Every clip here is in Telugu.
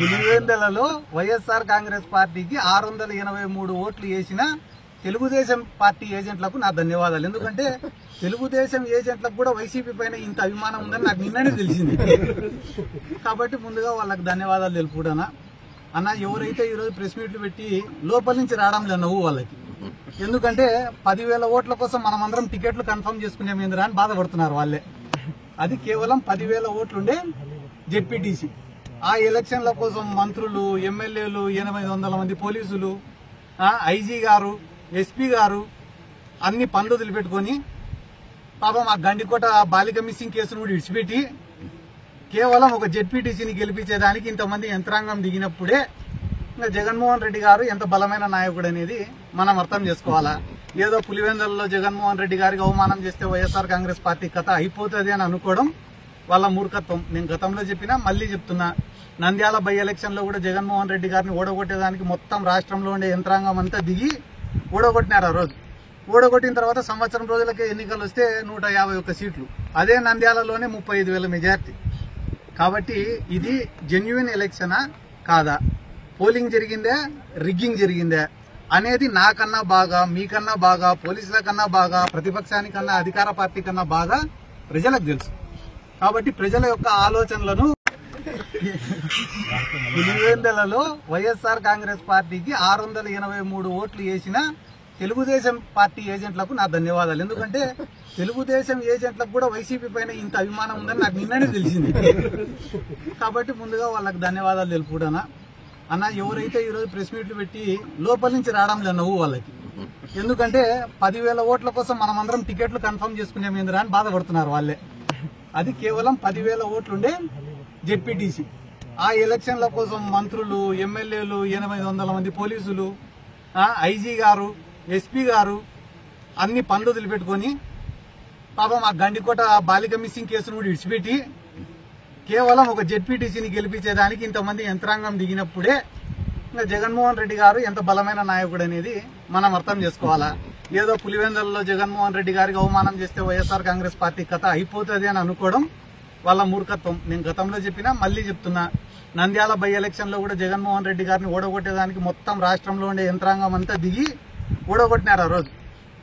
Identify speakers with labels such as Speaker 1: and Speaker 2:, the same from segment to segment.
Speaker 1: పులివెందులలో వైఎస్ఆర్ కాంగ్రెస్ పార్టీకి 683 ఓట్లు వేసిన తెలుగుదేశం పార్టీ ఏజెంట్లకు నా ధన్యవాదాలు. ఎందుకంటే తెలుగుదేశం ఏజెంట్లకు కూడా వైసీపీ పైన ఇంత అభిమానం ఉందని నాకు నిన్ననే తెలిసింది. కాబట్టి ముందుగా వాళ్ళకి ధన్యవాదాలు తెలుపుకుంటానా. అన్న, ఎవరైతే ఈరోజు ప్రెస్ మీట్లు పెట్టి లోపల నుంచి రావడం లేదు నవ్వు వాళ్ళకి. ఎందుకంటే 10,000 ఓట్ల కోసం మనమందరం టికెట్లు కన్ఫర్మ్ చేసుకునేమేందిరా అని బాధపడుతున్నారు వాళ్ళే. అది కేవలం 10,000 ఓట్లుండే జెడ్పీటీసీ. ఆ ఎలక్షన్ల కోసం మంత్రులు, ఎమ్మెల్యేలు, 800 మంది పోలీసులు, ఐజీ గారు, ఎస్పీ గారు అన్ని పనులు వదిలిపెట్టుకొని పాపం ఆ గండికోట బాలిక మిస్సింగ్ కేసును కూడా విడిచిపెట్టి కేవలం ఒక జెడ్పీటీసీని గెలిపించేదానికి ఇంతమంది యంత్రాంగం దిగినప్పుడే ఇంకా జగన్మోహన్ రెడ్డి గారు ఎంత బలమైన నాయకుడు అనేది మనం అర్థం చేసుకోవాలా. ఏదో పులివెందులలో జగన్మోహన్ రెడ్డి గారికి అవమానం చేస్తే వైఎస్ఆర్ కాంగ్రెస్ పార్టీ కథ అయిపోతుంది అని అనుకోవడం వాళ్ళ మూర్ఖత్వం. నేను గతంలో చెప్పినా మళ్లీ చెప్తున్నా, నంద్యాల బై ఎలక్షన్ లో కూడా జగన్మోహన్ రెడ్డి గారిని ఓడగొట్టేదానికి మొత్తం రాష్ట్రంలో ఉండే యంత్రాంగం అంతా దిగి ఓడగొట్టినారు. ఆ రోజు ఓడగొట్టిన తర్వాత సంవత్సరం రోజులకే ఎన్నికలు వస్తే 151 సీట్లు, అదే నంద్యాలలోనే 35,000 మెజార్టీ. కాబట్టి ఇది జెన్యున్ ఎలక్షనా కాదా, పోలింగ్ జరిగిందే, రిగ్గింగ్ జరిగిందే అనేది నాకన్నా బాగా, మీకన్నా బాగా, పోలీసుల కన్నా బాగా, ప్రతిపక్షానికన్నా, అధికార పార్టీ కన్నా బాగా ప్రజలకు తెలుసు. కాబట్టి ప్రజల యొక్క ఆలోచనలను పులివెందులలో వైఎస్ఆర్ కాంగ్రెస్ పార్టీకి 683 ఓట్లు వేసిన తెలుగుదేశం పార్టీ ఏజెంట్లకు నా ధన్యవాదాలు. ఎందుకంటే తెలుగుదేశం ఏజెంట్లకు కూడా వైసీపీ పైన ఇంత అభిమానం ఉందని నాకు నిన్ననే తెలిసింది. కాబట్టి ముందుగా వాళ్ళకి ధన్యవాదాలు తెలుపుకుంటానా. అన్న, ఎవరైతే ఈరోజు ప్రెస్ మీట్లు పెట్టి లోపల నుంచి రావడం లేదు నవ్వు వాళ్ళకి. ఎందుకంటే 10,000 ఓట్ల కోసం మనమందరం టికెట్లు కన్ఫర్మ్ చేసుకునేమేందిరా అని బాధపడుతున్నారు వాళ్ళే. అది కేవలం 10,000 ఓట్లుండే జెడ్పీటీసీ. ఆ ఎలక్షన్ల కోసం మంత్రులు, ఎమ్మెల్యేలు, 800 మంది పోలీసులు, ఐజీ గారు, ఎస్పీ గారు అన్ని పనులు వదిలిపెట్టుకొని పాపం ఆ గండికోట బాలిక మిస్సింగ్ కేసును కూడా విడిచిపెట్టి కేవలం ఒక జెడ్పీటీసీని గెలిపించేదానికి ఇంతమంది యంత్రాంగం దిగినప్పుడే ఇంకా జగన్మోహన్ రెడ్డి గారు ఎంత బలమైన నాయకుడు అనేది మనం అర్థం చేసుకోవాలా. ఏదో పులివెందులలో జగన్మోహన్ రెడ్డి గారికి అవమానం చేస్తే వైఎస్ఆర్ కాంగ్రెస్ పార్టీ కథ అయిపోతుంది అని అనుకోవడం వాళ్ళ మూర్ఖత్వం. నేను గతంలో చెప్పినా మళ్లీ చెప్తున్నా, నంద్యాల బై ఎలక్షన్ లో కూడా జగన్మోహన్ రెడ్డి గారిని ఓడగొట్టేదానికి మొత్తం రాష్ట్రంలో ఉండే యంత్రాంగం అంతా దిగి ఓడగొట్టినారు. ఆ రోజు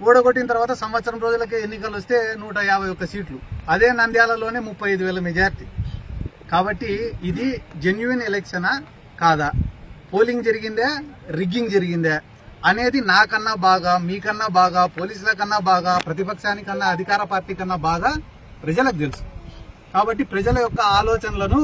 Speaker 1: ఓడగొట్టిన తర్వాత సంవత్సరం రోజులకే ఎన్నికలు వస్తే 151 సీట్లు, అదే నంద్యాలలోనే 35,000 మెజార్టీ. కాబట్టి ఇది జెన్యున్ ఎలక్షనా కాదా, పోలింగ్ జరిగిందే, రిగ్గింగ్ జరిగిందే అనేది నాకన్నా బాగా, మీకన్నా బాగా, పోలీసుల కన్నా బాగా, ప్రతిపక్షానికన్నా, అధికార పార్టీ కన్నా బాగా ప్రజలకు తెలుసు. కాబట్టి ప్రజల యొక్క ఆలోచనలను